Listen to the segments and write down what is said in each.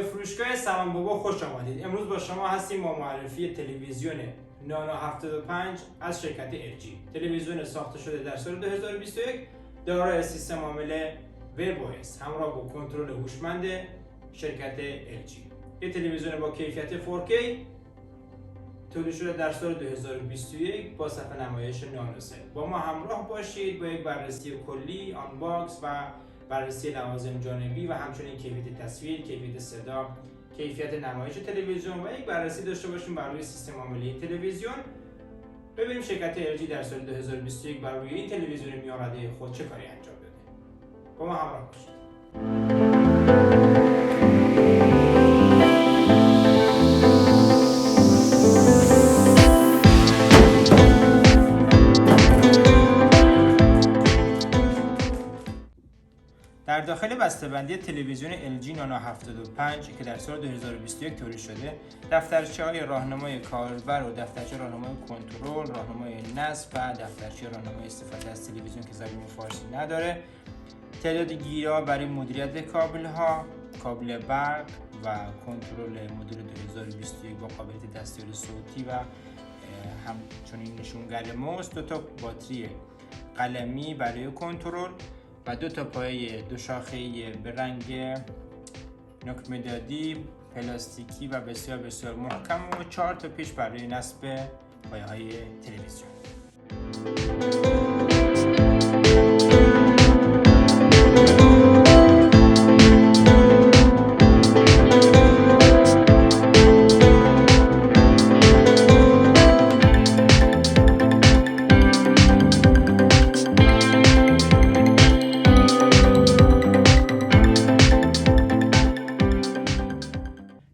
فروشگاه سامان بابا خوش آمدید. امروز با شما هستیم با معرفی تلویزیون نانو 75 از شرکت LG. تلویزیون ساخته شده در سال 2021 دارای سیستم عامل وب‌OS همراه با کنترل هوشمند شرکت LG. یک تلویزیون با کیفیت 4K تولید شده در سال 2021 با صفحه نمایش نانوسل. با ما همراه باشید با یک بررسی کلی، آنباکس و بررسی لوازم جانبی و همچنین کیفیت تصویر، کیفیت صدا، کیفیت نمایش تلویزیون و یک بررسی داشته باشیم بر روی سیستم عاملی تلویزیون. ببینیم شرکت LG در سال 2021 بر روی این تلویزیون میانرده خود چه کاری انجام داده. با ما همراه باشید. در داخل بسته‌بندی تلویزیون LG نانو 75 که در سال 2021 تولید شده، دفترچه‌های راهنمای کاربر و دفترچه راهنمای کنترل، راهنمای نصب و دفترچه راهنمای استفاده از تلویزیون که زبان فارسی نداره، تعدادی گیرا برای مدیریت کابل‌ها، کابل برق و کنترل مدل 2021 با قابلیت دستیاری صوتی و همچنین نشونگر موس، دو تا باتری قلمی برای کنترل و دو تا پایه دو شاخه‌ای به رنگ نوک مدادی پلاستیکی و بسیار بسیار محکم و 4 تا پیچ برای نصب پایه‌های تلویزیون.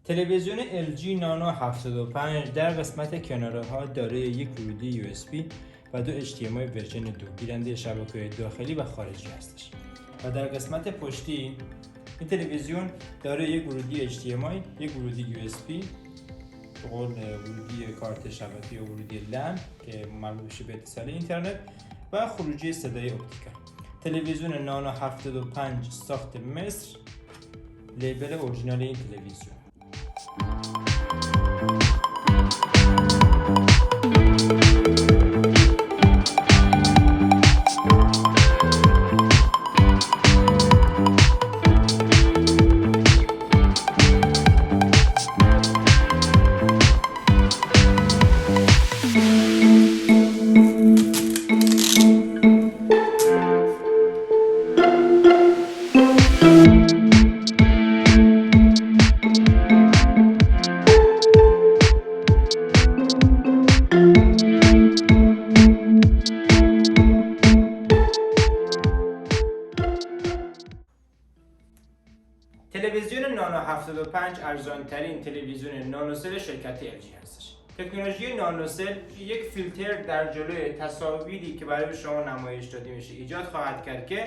تلویزیون LG نانو 75 در قسمت کناره‌ها دارای یک ورودی USB و دو HDMI ورژن 2 گیرنده شبکه‌های داخلی و خارجی هستش. و در قسمت پشتی این تلویزیون دارای یک ورودی HDMI، یک ورودی USB، به قول ورودی کارت شبکه یا ورودی LAN که مربوط به اتصال اینترنت و خروجی صدای اپتیکال. تلویزیون نانو 75 ساخت مصر، لیبل اورجینال این تلویزیون. تلویزیون نانو 75 ارزان‌ترین تلویزیون نانوسل شرکت LG هستش. تکنولوژی نانوسل یک فیلتر در جلوی تصاویری که برای شما نمایش داده میشه ایجاد خواهد کرد که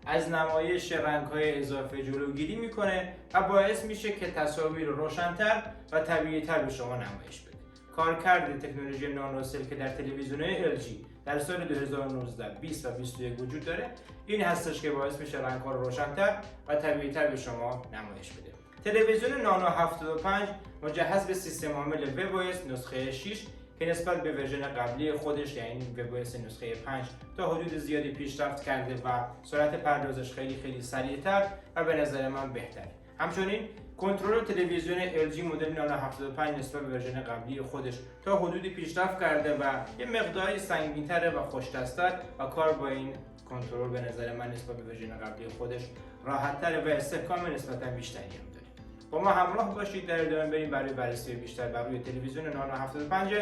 از نمایش رنگ‌های اضافه جلوگیری میکنه و باعث میشه که تصاویر روشن‌تر و طبیعی‌تر به شما نمایش بده. کارکرد تکنولوژی نانوسل که در تلویزیون‌های LG در سال 2019, 20 و 21 وجود داره این هستش که باعث میشه رنگ‌ها رو روشن‌تر و طبیعی‌تر به شما نمایش بده. تلویزیون نانو 75 مجهز به سیستم عامل وب‌OS نسخه 6 که نسبت به ورژن قبلی خودش یعنی وب‌OS نسخه 5 تا حدود زیادی پیشرفت کرده و سرعت پردازش خیلی سریعتر و به نظر من بهتره. همچنین کنترل تلویزیون LG مدل نانو 75 نسبت به ورژن قبلی خودش تا حدودی پیشرفت کرده و یه مقداری سنگین‌تره و خوش‌دست‌تر و کار با این کنترل به نظر من نسبت به ورژن قبلی خودش راحت‌تره و استحکام نسبتاً بیشتری هم داره. با ما همراه باشید در ادامه بریم برای بررسی بیشتر بر روی تلویزیون نانو 75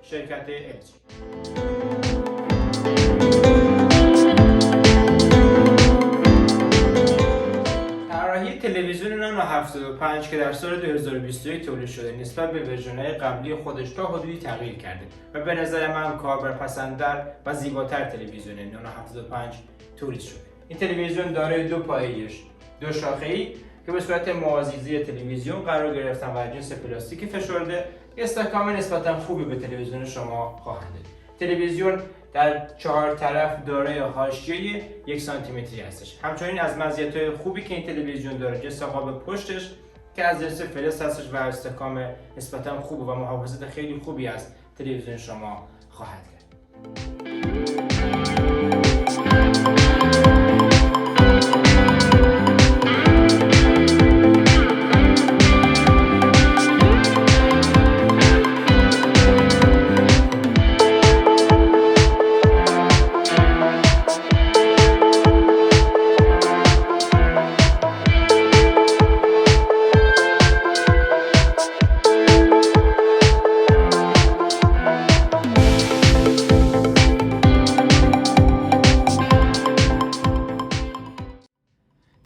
شرکت LG. تلویزیون نانو 75 که در سال 2021 تولید شده نسبت به ورژن‌های قبلی خودش تا حدودی تغییر کرده و به نظر من کاربرپسندتر و زیباتر تلویزیون نانو 75 تولید شده. این تلویزیون دارای دو پایه دو شاخه‌ای که به صورت موازی تلویزیون قرار گرفتن و جنس پلاستیکی فشرده استحکام نسبتا خوبی به تلویزیون شما خواهند داد. تلویزیون در 4 طرف دارای حاشیه 1 سانتی متری هستش. همچنین از مزیت‌های خوبی که این تلویزیون داره جنس قاب پشتش که از جنس فلز هستش و استحکام نسبتا خوب و محافظت خیلی خوبی از تلویزیون شما خواهد کرد.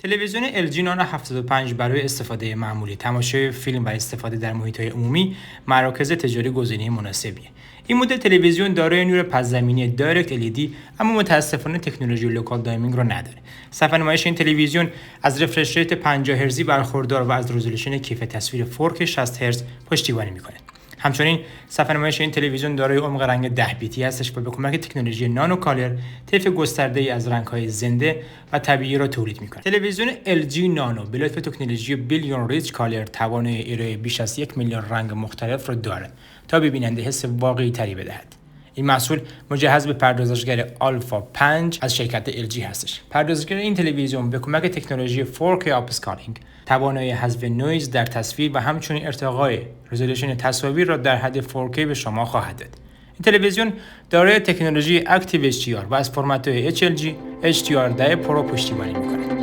تلویزیون LG نانو 75 برای استفاده معمولی، تماشای فیلم و استفاده در محیط‌های عمومی، مراکز تجاری گزینه مناسبیه. این مدل تلویزیون دارای نور پس‌زمینی دایرکت LED اما متاسفانه تکنولوژی لوکال دایمینگ رو نداره. صفحه نمایش این تلویزیون از رفرش ریت 50 هرتزی برخوردار و از رزولوشن کیف تصویر 4K 60 هرتز پشتیبانی می‌کنه. همچنین صفحه نمایش این تلویزیون دارای عمق رنگ 10 بیتی هستش و به کمک تکنولوژی نانو کالر طیف گسترده‌ای از رنگ‌های زنده و طبیعی را تولید می‌کند. تلویزیون LG نانو به لطف تکنولوژی بیلیون ریچ کالر توانایی ارائه بیش از 1 میلیون رنگ مختلف را دارد تا به بیننده حس واقعی‌تری بدهد. این محصول مجهز به پردازشگر آلفا 5 از شرکت LG هستش. پردازشگر این تلویزیون به کمک تکنولوژی 4K آپسکالینگ توانایی حذف نویز در تصویر و همچنین ارتقای رزولوشن تصاویر را در حد 4K به شما خواهد داد. این تلویزیون دارای تکنولوژی اکتیو HDR و از فرمت‌های HLG HDR10 پرو پشتیبانی می‌کند.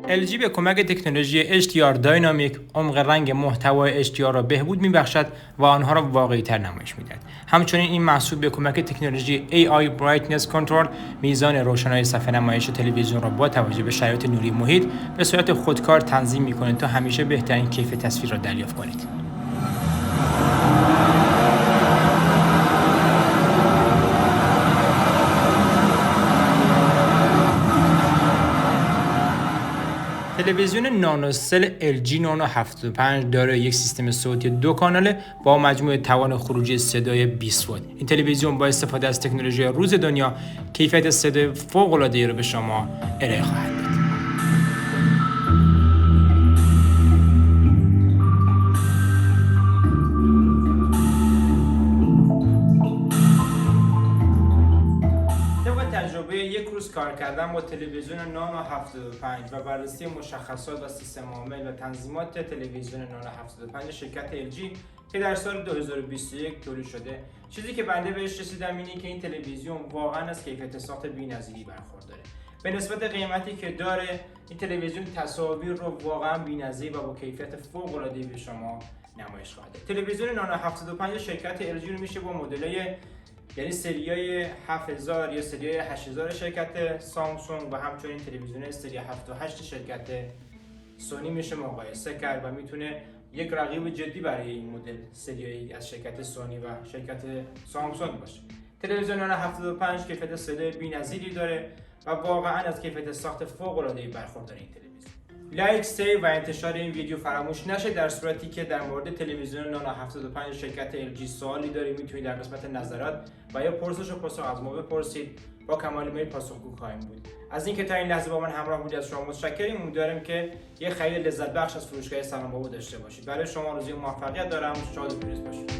LG به کمک تکنولوژی HDR داینامیک عمق رنگ محتوای HDR را بهبود می‌بخشد و آنها را واقعی‌تر نمایش می‌دهد. همچنین این محصول به کمک تکنولوژی AI Brightness Control میزان روشنایی صفحه نمایش تلویزیون را با توجه به شرایط نوری محیط به صورت خودکار تنظیم می‌کند تا همیشه بهترین کیف تصویر را دریافت کنید. تلویزیون نانوسل LG نانو 75 دارای یک سیستم صوتی 2 کاناله با مجموع توان خروجی صدای 20 وات. این تلویزیون با استفاده از تکنولوژی روز دنیا کیفیت صدای فوق‌العاده‌ای را به شما ارائه خواهد داد. تجربه یک روز کار کردن با تلویزیون نانو 75 و بررسی مشخصات و سیستم عامل و تنظیمات تلویزیون نانو 75 شرکت LG که در سال 2021 تولید شده، چیزی که بنده بهش رسیدم اینه که این تلویزیون واقعا از کیفیت ساخت بی‌نظیری برخورداره. به نسبت قیمتی که داره، این تلویزیون تصاویر رو واقعا بی‌نظیر و با کیفیت فوق‌العاده‌ای به شما نمایش خواهد داد. تلویزیون نانو 75 شرکت LG رو میشه با مدل‌های یعنی سریای 7000 یا سریای 8000 شرکت سامسونگ و همچنین تلویزیون سری 78 شرکت سونی میشه مقایسه کرد و میتونه یک رقیب جدی برای این مدل سریایی از شرکت سونی و شرکت سامسونگ باشه. تلویزیون نانو 75 کیفیت صدای بی‌نظیری داره و واقعا از کیفیت ساخت فوق‌العاده‌ای برخوردار این تلویزیون. لایک، سیو و انتشار این ویدیو فراموش نشه. در صورتی که در مورد تلویزیون نانو 75 شرکت LG سوالی دارید میتونید در قسمت نظرات و یا پرسش و پاسخ از ما بپرسید. با کمال میل پاسخگو خواهیم بود. از اینکه تا این لحظه با من همراه بودید از شما متشکریم. امیدوارم که یه خرید لذت بخش از فروشگاه سلام بابا داشته باشید. برای شما آرزوی موفقیت دارم. شاد و پیروز باشید.